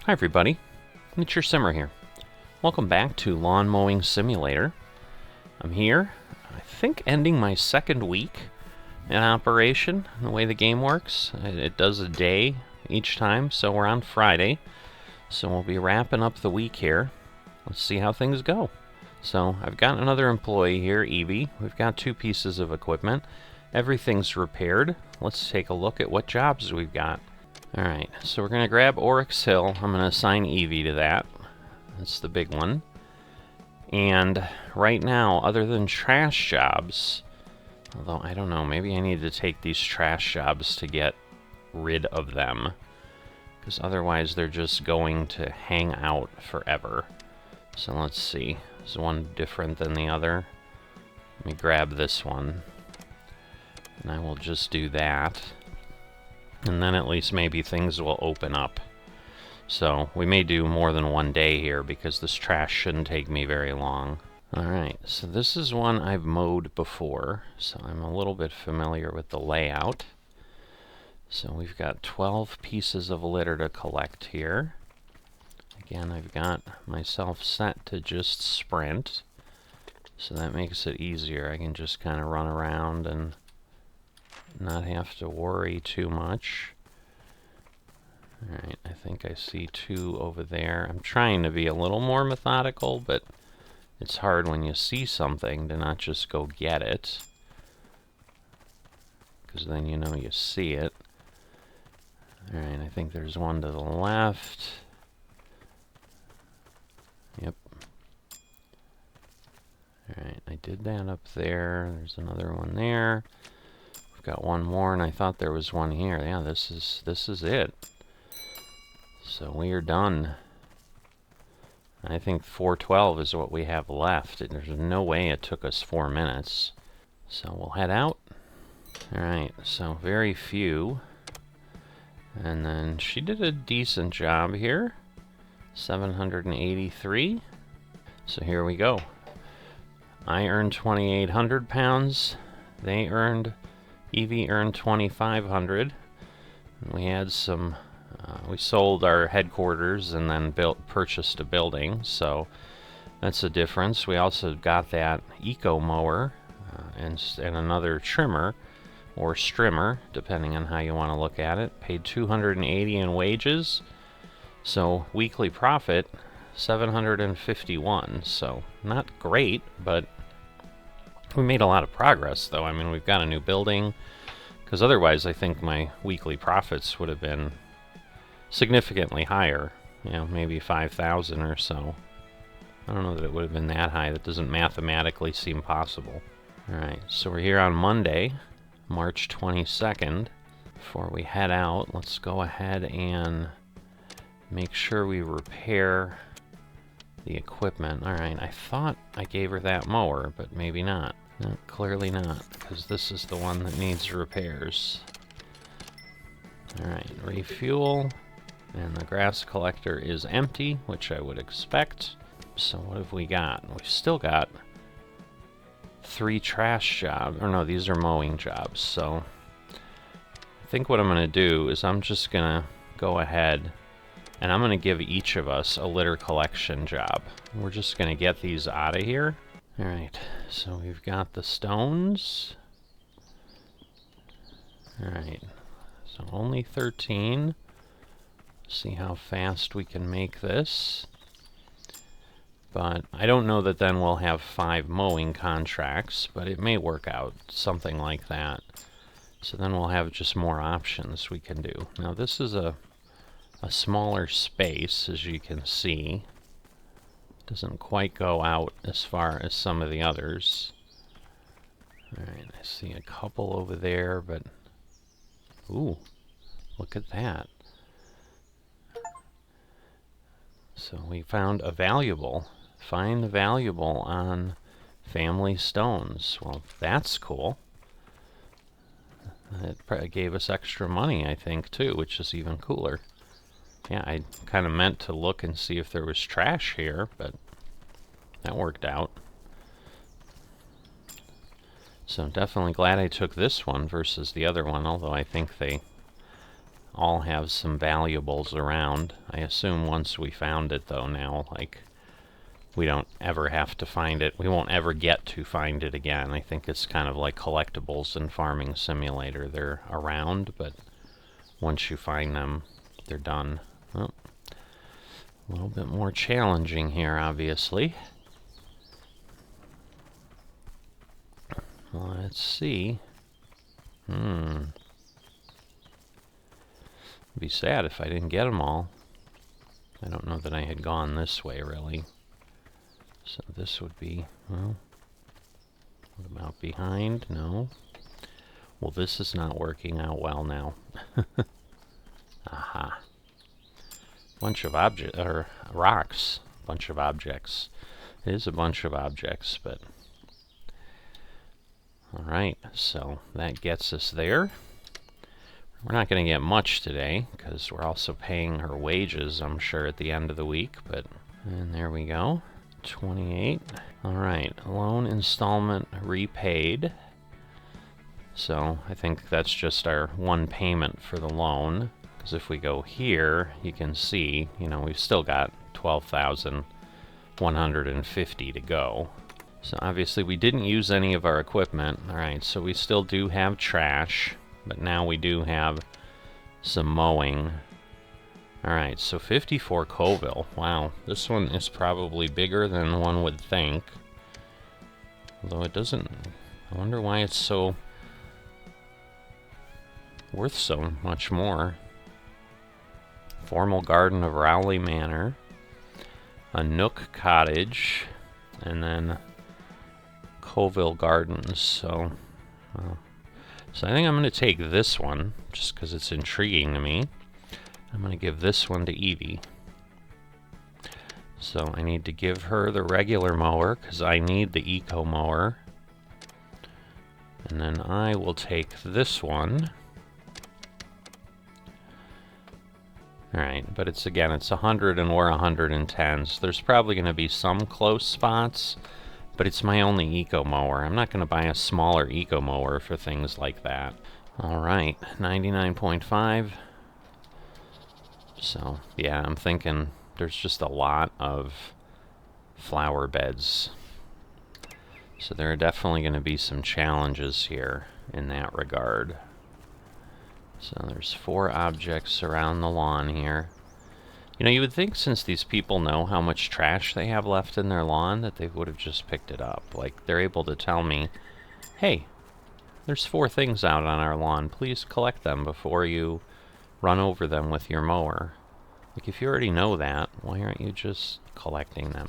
Hi everybody, it's your Simmer here. Welcome back to Lawn Mowing Simulator. I'm here, I think ending my second week in operation, the way the game works. It does a day each time, so we're on Friday. So we'll be wrapping up the week here. Let's see how things go. So I've got another employee here, Evie. We've got 2 pieces of equipment. Everything's repaired. Let's take a look at what jobs we've got. Alright, so we're going to grab Oryx Hill. I'm going to assign Evie to that. That's the big one. And right now, other than trash jobs, although I don't know, maybe I need to take these trash jobs to get rid of them, because otherwise they're just going to hang out forever. So let's see. Is one different than the other? Let me grab this one. And I will just do that. And then at least maybe things will open up. So we may do more than one day here because this trash shouldn't take me very long. Alright, so this is one I've mowed before, so I'm a little bit familiar with the layout. So we've got 12 pieces of litter to collect here. Again, I've got myself set to just sprint, so that makes it easier. I can just kind of run around and not have to worry too much. Alright, I think I see 2 over there. I'm trying to be a little more methodical, but it's hard when you see something to not just go get it, because then you know you see it. Alright, I think there's one to the left. Yep. Alright, I did that up there. There's another one there. Got one more, and I thought there was one here. Yeah, this is it. So we are done. I think 412 is what we have left. There's no way it took us 4 minutes. So we'll head out. Alright, so very few. And then she did a decent job here. 783. So here we go. I earned 2,800 pounds. They earned... Evie earned 2,500. We had some, we sold our headquarters and then purchased a building, so that's a difference. We also got that eco mower and another trimmer, or strimmer, depending on how you want to look at it. Paid 280 in wages, so weekly profit 751. So not great, but we made a lot of progress, though. I mean, we've got a new building, because otherwise I think my weekly profits would have been significantly higher. You know, maybe 5,000 or so. I don't know that it would have been that high. That doesn't mathematically seem possible. Alright, so we're here on Monday, March 22nd. Before we head out, let's go ahead and make sure we repair the equipment. Alright, I thought I gave her that mower, but maybe not. No, clearly not, because this is the one that needs repairs. Alright, refuel, and the grass collector is empty, which I would expect. So what have we got? We've still got 3 trash jobs, or no, these are mowing jobs, so I think what I'm going to do is I'm just going to go ahead and I'm going to give each of us a litter collection job. We're just going to get these out of here. Alright, so we've got the stones. Alright, so only 13. See how fast we can make this. But I don't know that then we'll have 5 mowing contracts, but it may work out, something like that. So then we'll have just more options we can do. Now this is a smaller space, as you can see. Doesn't quite go out as far as some of the others. Alright, I see a couple over there, but... Ooh, look at that. So we found a valuable. Find the valuable on family stones. Well, that's cool. It probably gave us extra money, I think, too, which is even cooler. Yeah, I kind of meant to look and see if there was trash here, but that worked out. So definitely glad I took this one versus the other one, although I think they all have some valuables around. I assume once we found it, though, now, like, we don't ever have to find it. We won't ever get to find it again. I think it's kind of like collectibles in Farming Simulator. They're around, but once you find them, they're done. Well, a little bit more challenging here, obviously. Let's see. It'd be sad if I didn't get them all. I don't know that I had gone this way, really. So this would be, well, what about behind? No. Well, this is not working out well now. Aha. Bunch of rocks. Bunch of objects. It is a bunch of objects, but... Alright, so that gets us there. We're not going to get much today, because we're also paying her wages, I'm sure, at the end of the week, but... And there we go. 28. Alright, loan installment repaid. So I think that's just our one payment for the loan. Because if we go here, you can see, you know, we've still got 12,150 to go. So obviously we didn't use any of our equipment. Alright, so we still do have trash, but now we do have some mowing. Alright, so 54 Coville. Wow, this one is probably bigger than one would think. Although it doesn't... I wonder why it's so... worth so much more. Formal Garden of Rowley Manor. A Nook Cottage. And then... Coville Gardens, so... So I think I'm going to take this one, just because it's intriguing to me. I'm going to give this one to Evie. So I need to give her the regular mower, because I need the eco mower. And then I will take this one. Alright, but it's, again, it's 100 and we're 110, so there's probably going to be some close spots, but it's my only eco mower. I'm not going to buy a smaller eco mower for things like that. Alright, 99.5. So, yeah, I'm thinking there's just a lot of flower beds. So there are definitely going to be some challenges here in that regard. So there's 4 objects around the lawn here. You know, you would think since these people know how much trash they have left in their lawn that they would have just picked it up. Like, they're able to tell me, hey, there's 4 things out on our lawn. Please collect them before you run over them with your mower. Like, if you already know that, why aren't you just collecting them?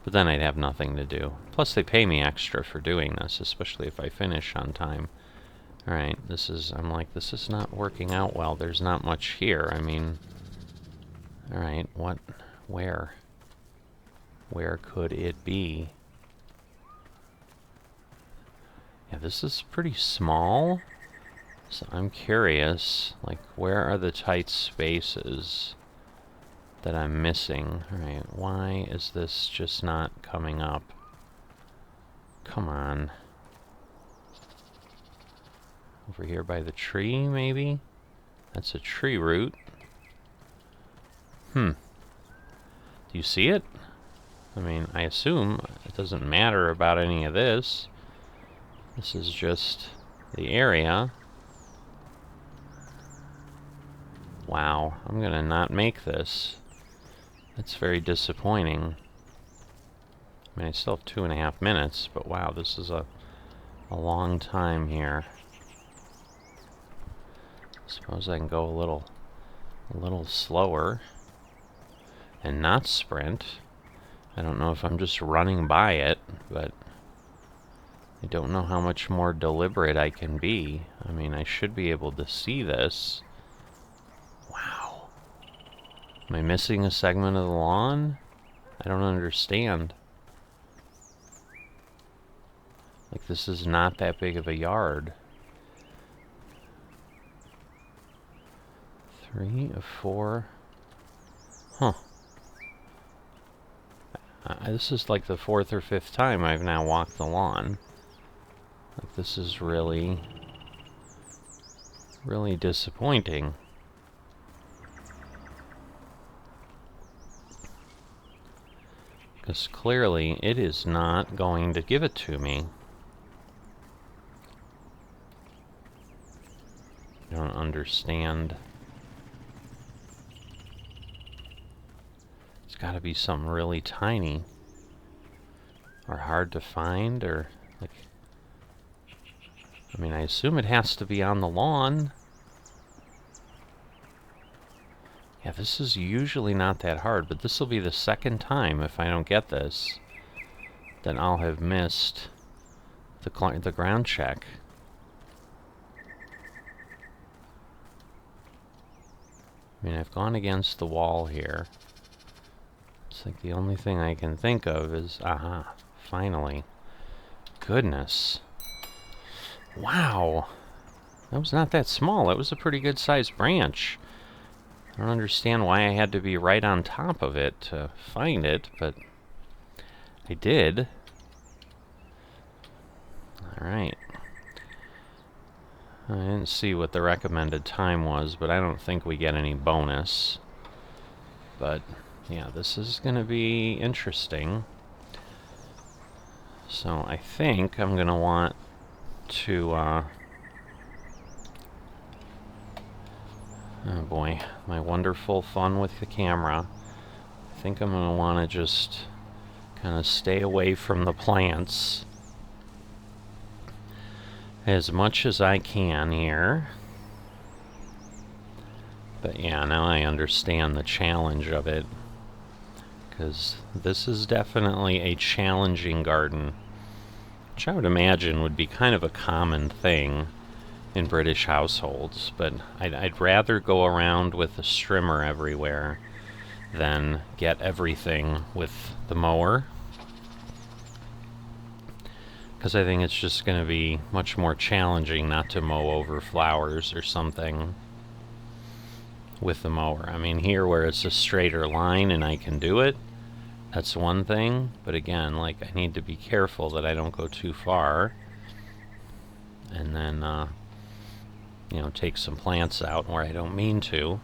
But then I'd have nothing to do. Plus, they pay me extra for doing this, especially if I finish on time. Alright, I'm like, this is not working out well. There's not much here. I mean, alright, where could it be? Yeah, this is pretty small. So I'm curious, like, where are the tight spaces that I'm missing? Alright, why is this just not coming up? Come on. Over here by the tree, maybe? That's a tree root. Do you see it? I mean, I assume it doesn't matter about any of this. This is just the area. Wow, I'm gonna not make this. That's very disappointing. I mean, I still have 2.5 minutes, but wow, this is a long time here. Suppose I can go a little slower and not sprint. I don't know if I'm just running by it, but I don't know how much more deliberate I can be. I mean, I should be able to see this. Wow. Am I missing a segment of the lawn? I don't understand. Like, this is not that big of a yard. 3 of 4. Huh. This is like the 4th or 5th time I've now walked the lawn. Like, this is really really disappointing. Because clearly it is not going to give it to me. I don't understand. It's got to be something really tiny. Or hard to find, or like... I mean, I assume it has to be on the lawn. Yeah, this is usually not that hard, but this will be the second time if I don't get this. Then I'll have missed the ground check. I mean, I've gone against the wall here. It's like the only thing I can think of is, aha, finally. Goodness. Wow. That was not that small. That was a pretty good sized branch. I don't understand why I had to be right on top of it to find it, but I did. Alright. I didn't see what the recommended time was, but I don't think we get any bonus. But, yeah, this is going to be interesting. So I think I'm going to want to, oh boy, my wonderful fun with the camera. I think I'm going to want to just kind of stay away from the plants as much as I can here. But yeah, now I understand the challenge of it, because this is definitely a challenging garden, which I would imagine would be kind of a common thing in British households, but I'd rather go around with a strimmer everywhere than get everything with the mower, because I think it's just going to be much more challenging not to mow over flowers or something with the mower. I mean, here where it's a straighter line and I can do it, that's one thing, but again, like, I need to be careful that I don't go too far and then you know, take some plants out where I don't mean to.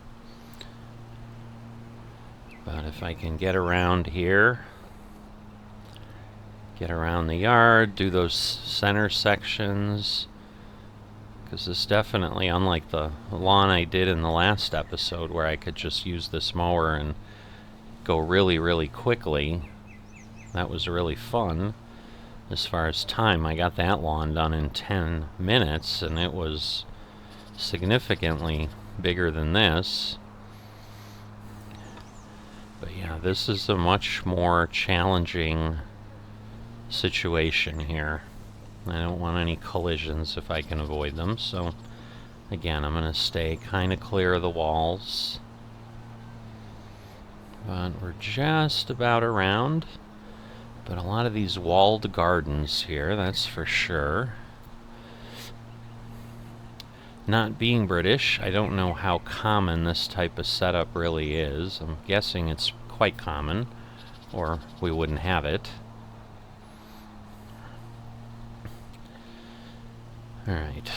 But if I can get around here, get around the yard, do those center sections, because this definitely, unlike the lawn I did in the last episode where I could just use this mower and go really, really quickly, that was really fun. As far as time, I got that lawn done in 10 minutes, and it was significantly bigger than this. But yeah, this is a much more challenging situation here. I don't want any collisions if I can avoid them, so again, I'm going to stay kind of clear of the walls. But we're just about around. But a lot of these walled gardens here, that's for sure. Not being British, I don't know how common this type of setup really is. I'm guessing it's quite common, or we wouldn't have it. Alright.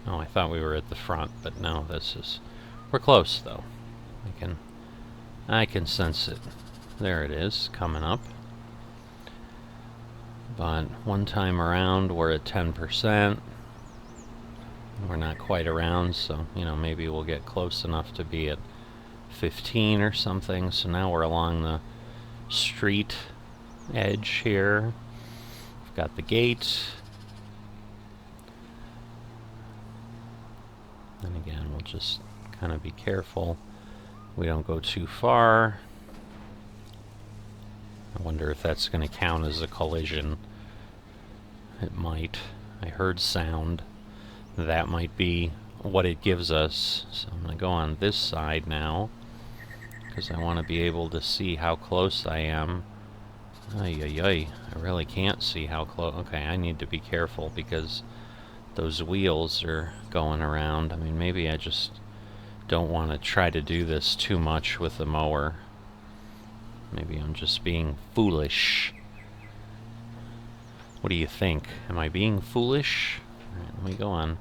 Oh, I thought we were at the front, but no, this is... We're close, though. I can sense it. There it is, coming up. But one time around, we're at 10%. We're not quite around, so, you know, maybe we'll get close enough to be at 15 or something. So now we're along the street edge here. We've got the gate. And again, we'll just kind of be careful we don't go too far. I wonder if that's going to count as a collision. It might. I heard sound. That might be what it gives us. So I'm going to go on this side now, because I want to be able to see how close I am. Ay, ay, ay. I really can't see how close. Okay, I need to be careful because those wheels are going around. I mean, maybe I just don't want to try to do this too much with the mower. Maybe I'm just being foolish. What do you think? Am I being foolish? All right, let me go on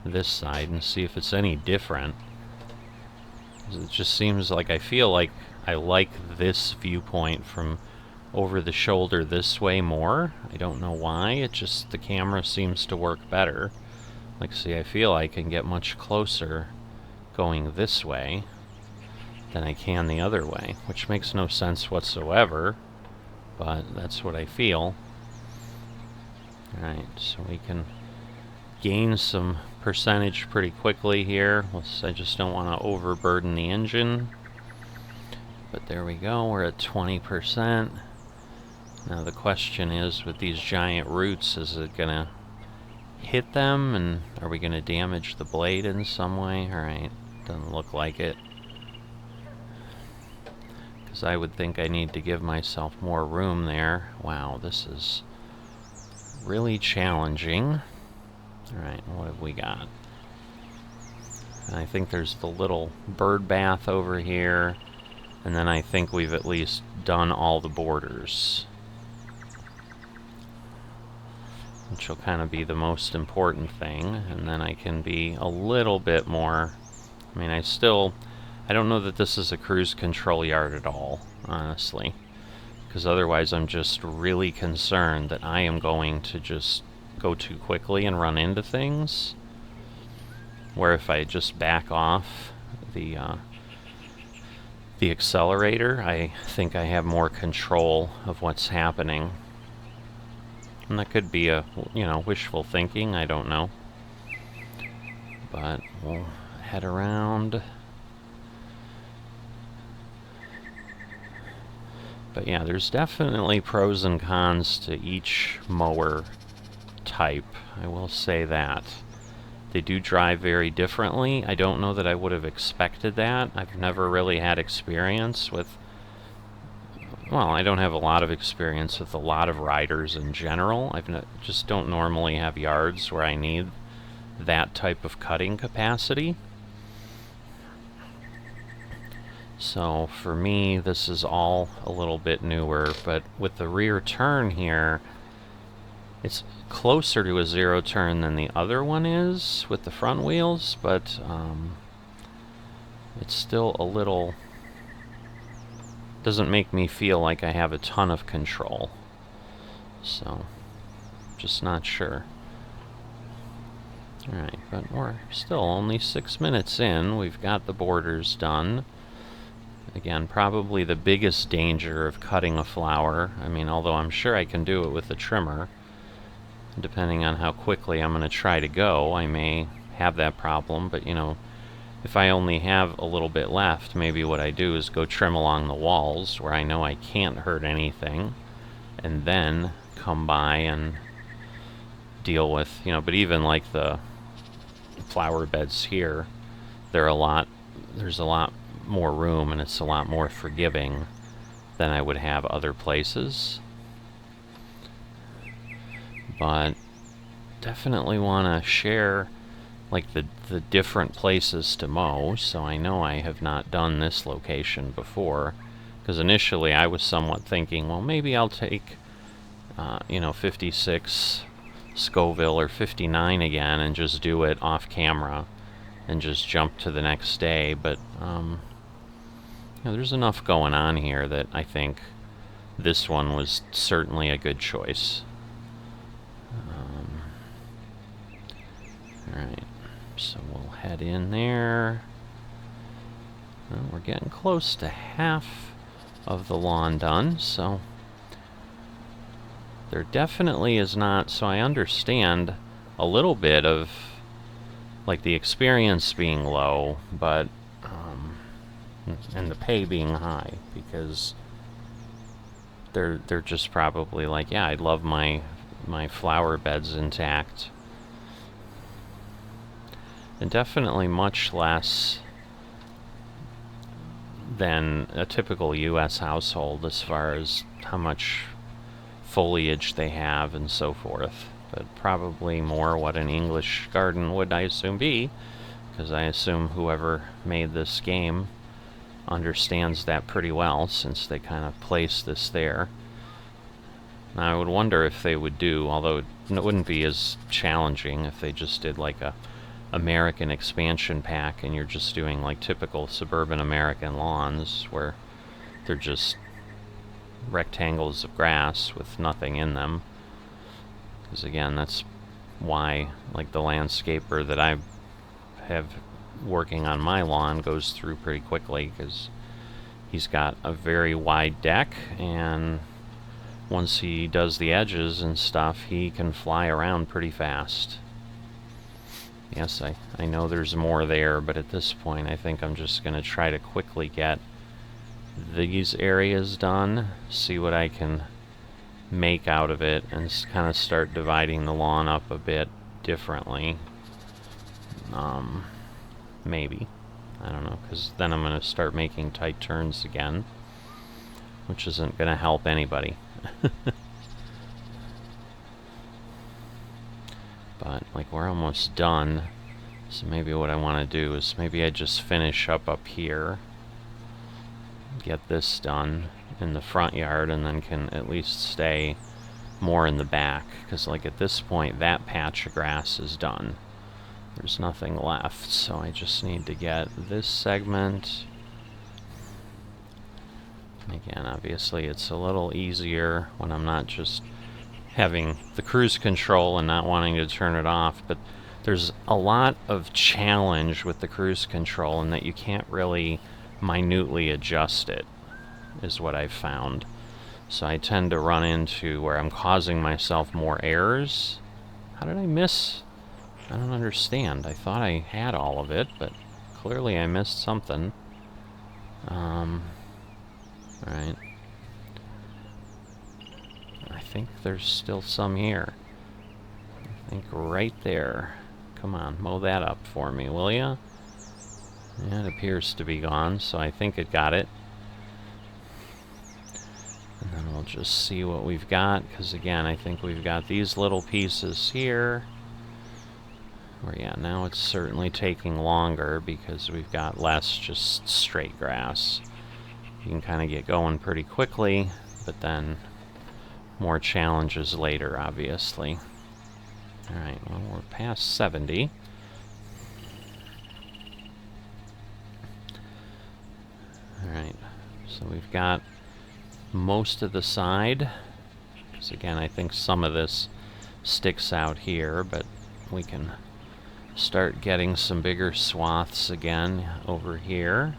this side and see if it's any different. It just seems like I feel like I like this viewpoint from over the shoulder this way more. I don't know why, it just, the camera seems to work better. Like, see, I feel I can get much closer going this way than I can the other way, which makes no sense whatsoever, but that's what I feel. Alright, so we can gain some percentage pretty quickly here. I just don't want to overburden the engine. But there we go, we're at 20%. Now the question is, with these giant roots, is it gonna hit them, and are we gonna damage the blade in some way? Alright, doesn't look like it. Because I would think I need to give myself more room there. Wow, this is really challenging. Alright, what have we got? I think there's the little bird bath over here, and then I think we've at least done all the borders, which will kind of be the most important thing, and then I can be a little bit more... I mean, I don't know that this is a cruise control yard at all, honestly, because otherwise I'm just really concerned that I am going to just go too quickly and run into things, where if I just back off the accelerator, I think I have more control of what's happening. And that could be a, you know, wishful thinking, I don't know. But we'll head around. But yeah, there's definitely pros and cons to each mower type, I will say that. They do drive very differently. I don't know that I would have expected that. I've never really had experience with... Well, I don't have a lot of experience with a lot of riders in general. Just don't normally have yards where I need that type of cutting capacity. So for me, this is all a little bit newer, but with the rear turn here, it's closer to a zero turn than the other one is with the front wheels, but it's still a little... doesn't make me feel like I have a ton of control. So, just not sure. Alright, but we're still only 6 minutes in. We've got the borders done. Again, probably the biggest danger of cutting a flower. I mean, although I'm sure I can do it with a trimmer. Depending on how quickly I'm going to try to go, I may have that problem, but you know, if I only have a little bit left, maybe what I do is go trim along the walls where I know I can't hurt anything, and then come by and deal with, you know, but even like the flower beds here, there's a lot more room, and it's a lot more forgiving than I would have other places. But definitely want to share like the different places to mow, so I know I have not done this location before, because initially I was somewhat thinking, well, maybe I'll take you know, 56 Scoville or 59 again and just do it off camera and just jump to the next day, but you know, there's enough going on here that I think this one was certainly a good choice. Alright, so we'll head in there. Well, we're getting close to half of the lawn done, so there definitely is not... So I understand a little bit of like the experience being low, but and the pay being high, because they're just probably like, yeah, I'd love my flower beds intact. And definitely much less than a typical US household as far as how much foliage they have and so forth. But probably more what an English garden would, I assume, be, because I assume whoever made this game understands that pretty well, since they kind of placed this there. Now I would wonder if they would do, although it wouldn't be as challenging if they just did like a American expansion pack and you're just doing like typical suburban American lawns where they're just rectangles of grass with nothing in them. Because again, that's why like the landscaper that I have working on my lawn goes through pretty quickly, because he's got a very wide deck, and once he does the edges and stuff, he can fly around pretty fast. Yes, I know there's more there, but at this point I think I'm just going to try to quickly get these areas done, see what I can make out of it, and kind of start dividing the lawn up a bit differently. Maybe. I don't know, because then I'm going to start making tight turns again, which isn't going to help anybody. But, like, we're almost done, so maybe what I want to do is maybe I just finish up here, get this done in the front yard, and then can at least stay more in the back, because, like, at this point, that patch of grass is done. There's nothing left, so I just need to get this segment. Again, obviously it's a little easier when I'm not just having the cruise control and not wanting to turn it off, but there's a lot of challenge with the cruise control in that you can't really minutely adjust it, is what I've found. So I tend to run into where I'm causing myself more errors. How did I miss? I don't understand. I thought I had all of it, but clearly I missed something. Alright. I think there's still some here. I think right there. Come on, mow that up for me, will ya? Yeah, it appears to be gone, so I think it got it. And then we'll just see what we've got, because again, I think we've got these little pieces here. Or yeah, now it's certainly taking longer because we've got less just straight grass. You can kind of get going pretty quickly, but then more challenges later, obviously. Alright, well, we're past 70. Alright, so we've got most of the side. Because again, I think some of this sticks out here, but we can start getting some bigger swaths again over here.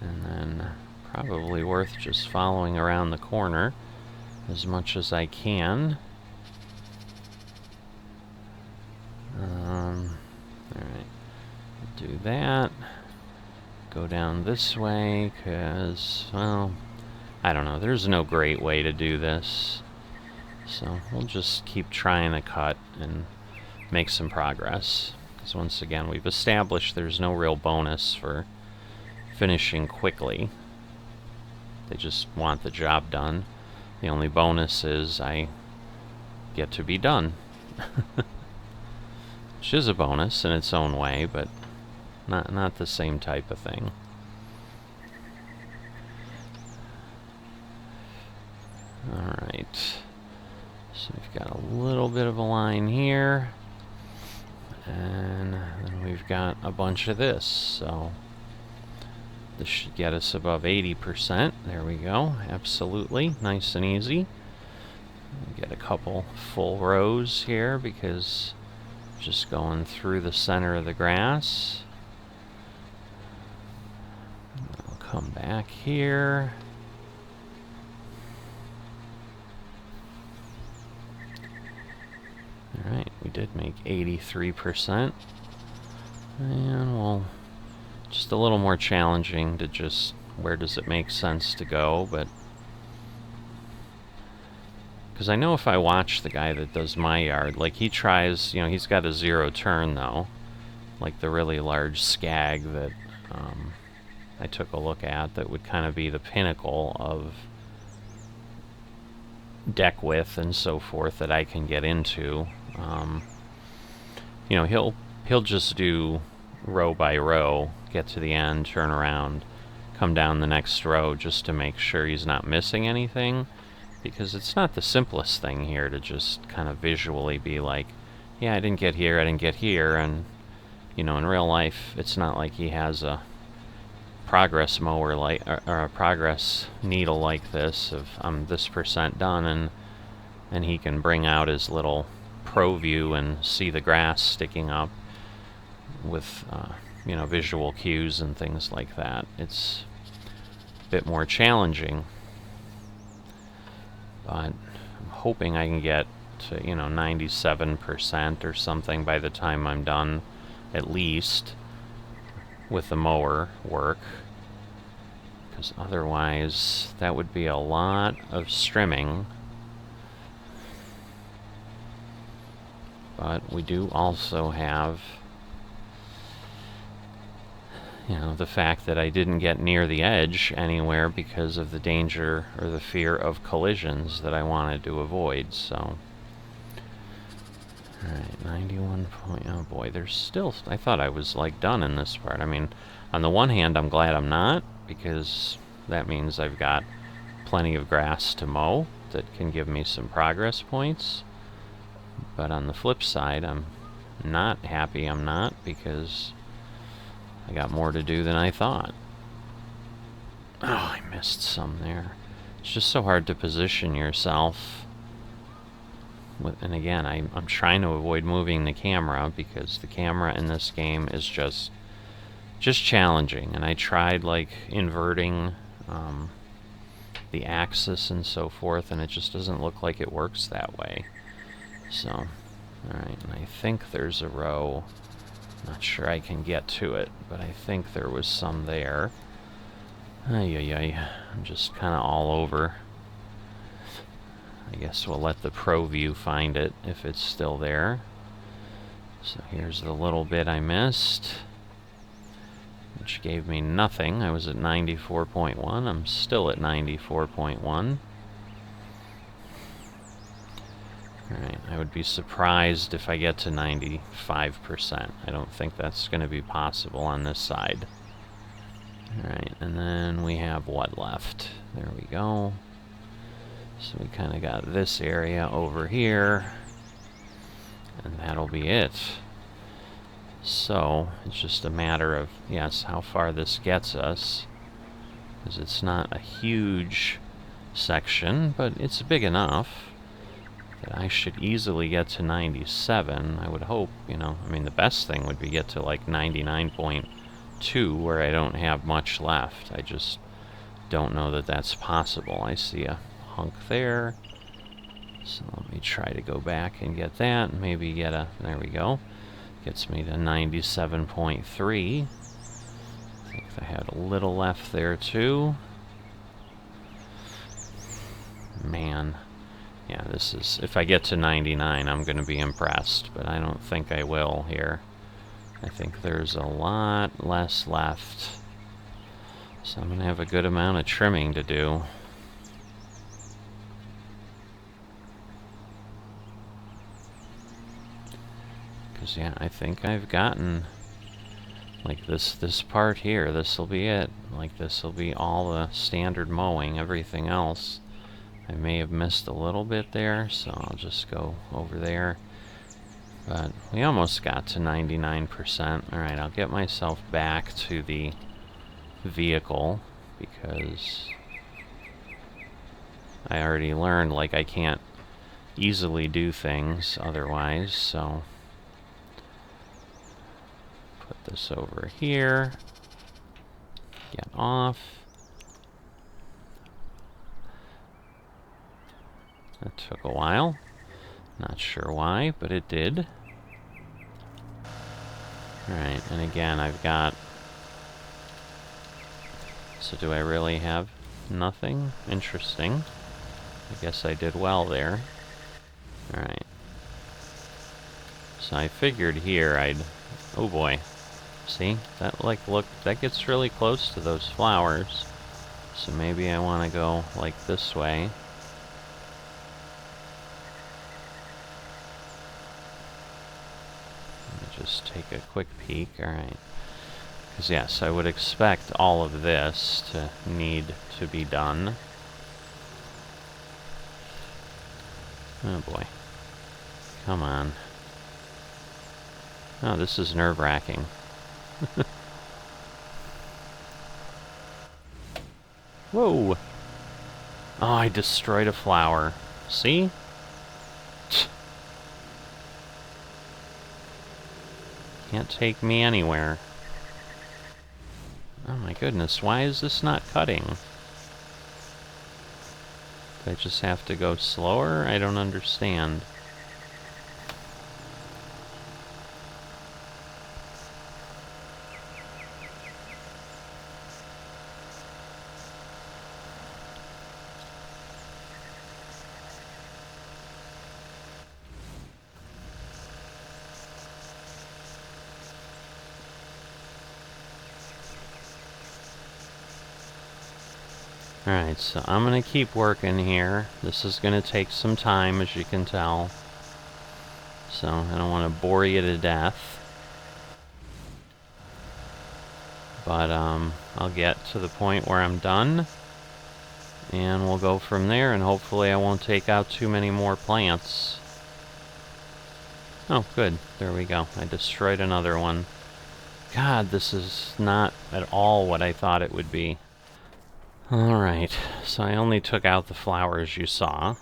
And then probably worth just following around the corner as much as I can. Alright, do that. Go down this way, because, well, I don't know, there's no great way to do this. So we'll just keep trying to cut and make some progress. Because once again, we've established there's no real bonus for finishing quickly. They just want the job done. The only bonus is I get to be done. Which is a bonus in its own way, but not the same type of thing. Alright. So we've got a little bit of a line here. And then we've got a bunch of this, so this should get us above 80%. There we go. Absolutely. Nice and easy. Get a couple full rows here because just going through the center of the grass. I'll come back here. Alright, we did make 83%. And we'll just a little more challenging to just where does it make sense to go, but because I know if I watch the guy that does my yard, like he tries, you know, he's got a zero turn though, like the really large skag that I took a look at that would kind of be the pinnacle of deck width and so forth that I can get into. You know, he'll just do row by row, get to the end, turn around, come down the next row just to make sure he's not missing anything. because it's not the simplest thing here to just kind of visually be like, yeah, I didn't get here, I didn't get here, and, you know, in real life, it's not like he has a progress mower like, or a progress needle like this of I'm this % done, and he can bring out his little pro view and see the grass sticking up with, you know, visual cues and things like that. It's a bit more challenging, but I'm hoping I can get to, you know, 97% or something by the time I'm done, at least, with the mower work, because otherwise that would be a lot of strimming. But we do also have, you know, the fact that I didn't get near the edge anywhere because of the danger or the fear of collisions that I wanted to avoid, so. Alright, 91 point, oh boy, there's still, I thought I was, like, done in this part. I mean, on the one hand, I'm glad I'm not, because that means I've got plenty of grass to mow that can give me some progress points. But on the flip side, I'm not happy I'm not, because I got more to do than I thought. Oh, I missed some there. It's just so hard to position yourself. And again, I'm trying to avoid moving the camera, because the camera in this game is just challenging. And I tried, like, inverting the axis and so forth, and it just doesn't look like it works that way. So, alright, and I think there's a row. Not sure I can get to it, but I think there was some there. Ay, ay, ay. I'm just kind of all over. I guess we'll let the pro view find it if it's still there. So here's the little bit I missed, which gave me nothing. I was at 94.1. I'm still at 94.1. Alright, I would be surprised if I get to 95%. I don't think that's going to be possible on this side. Alright, and then we have what left? There we go. So we kind of got this area over here, and that'll be it. So, it's just a matter of, yes, how far this gets us, because it's not a huge section, but it's big enough that I should easily get to 97, I would hope, you know. I mean, the best thing would be get to like 99.2, where I don't have much left. I just don't know that that's possible. I see a hunk there, so let me try to go back and get that, and maybe get a, there we go, gets me to 97.3. I think I had a little left there too. Man. Yeah, this is, if I get to 99, I'm going to be impressed, but I don't think I will here. I think there's a lot less left, so I'm going to have a good amount of trimming to do. Because, yeah, I think I've gotten, like, this part here, this will be it. Like, this will be all the standard mowing. Everything else I may have missed a little bit there, so I'll just go over there. But we almost got to 99%. Alright, I'll get myself back to the vehicle, because I already learned, like, I can't easily do things otherwise, so put this over here, get off. That took a while. Not sure why, but it did. Alright, and again, I've got... So do I really have nothing? Interesting. I guess I did well there. Alright. So I figured here I'd... Oh boy. See? That, like, look, that gets really close to those flowers. So maybe I want to go, like, this way. Just take a quick peek. Alright. Because, yes, I would expect all of this to need to be done. Oh boy. Come on. Oh, this is nerve-wracking. Whoa! Oh, I destroyed a flower. See? Can't take me anywhere. Oh my goodness, why is this not cutting? Do I just have to go slower? I don't understand. Alright, so I'm gonna keep working here. This is gonna take some time, as you can tell. So, I don't want to bore you to death. But, I'll get to the point where I'm done. And we'll go from there, and hopefully I won't take out too many more plants. Oh, good. There we go. I destroyed another one. God, this is not at all what I thought it would be. Alright, so I only took out the flowers you saw.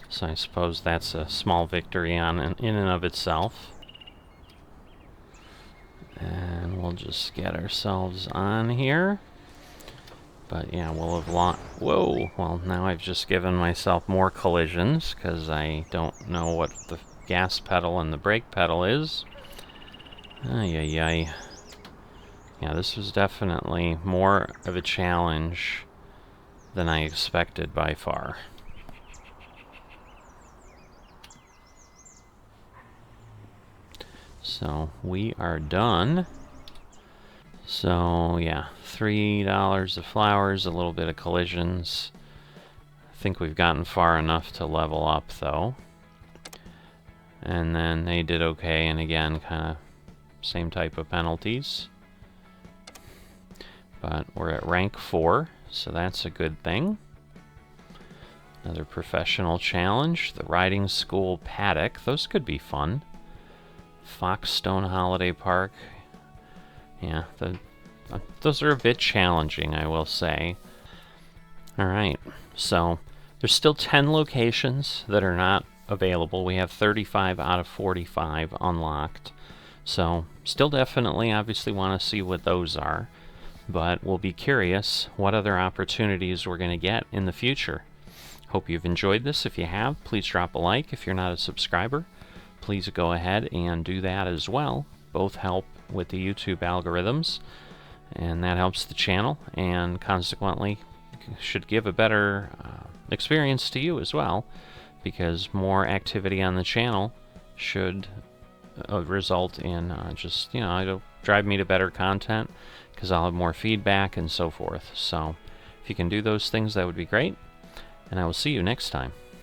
So I suppose that's a small victory in and of itself. And we'll just get ourselves on here. But yeah, we'll have whoa! Well, now I've just given myself more collisions, because I don't know what the gas pedal and the brake pedal is. Ay, ay, ay. Yeah, this was definitely more of a challenge than I expected by far. So, we are done. So, yeah, $3 of flowers, a little bit of collisions. I think we've gotten far enough to level up, though. And then they did okay, and again, kind of same type of penalties. But we're at rank 4, so that's a good thing. Another professional challenge, the riding school paddock. Those could be fun. Foxstone Holiday Park. Yeah, those are a bit challenging, I will say. Alright, so there's still 10 locations that are not available. We have 35 out of 45 unlocked. So, still definitely obviously want to see what those are. But we'll be curious what other opportunities we're going to get in the future. Hope you've enjoyed this. If you have, please drop a like. If you're not a subscriber, please go ahead and do that as well. Both help with the YouTube algorithms, and that helps the channel, and consequently should give a better experience to you as well, because more activity on the channel should result in just, you know, it'll drive me to better content, because I'll have more feedback and so forth. So if you can do those things, that would be great, and I will see you next time.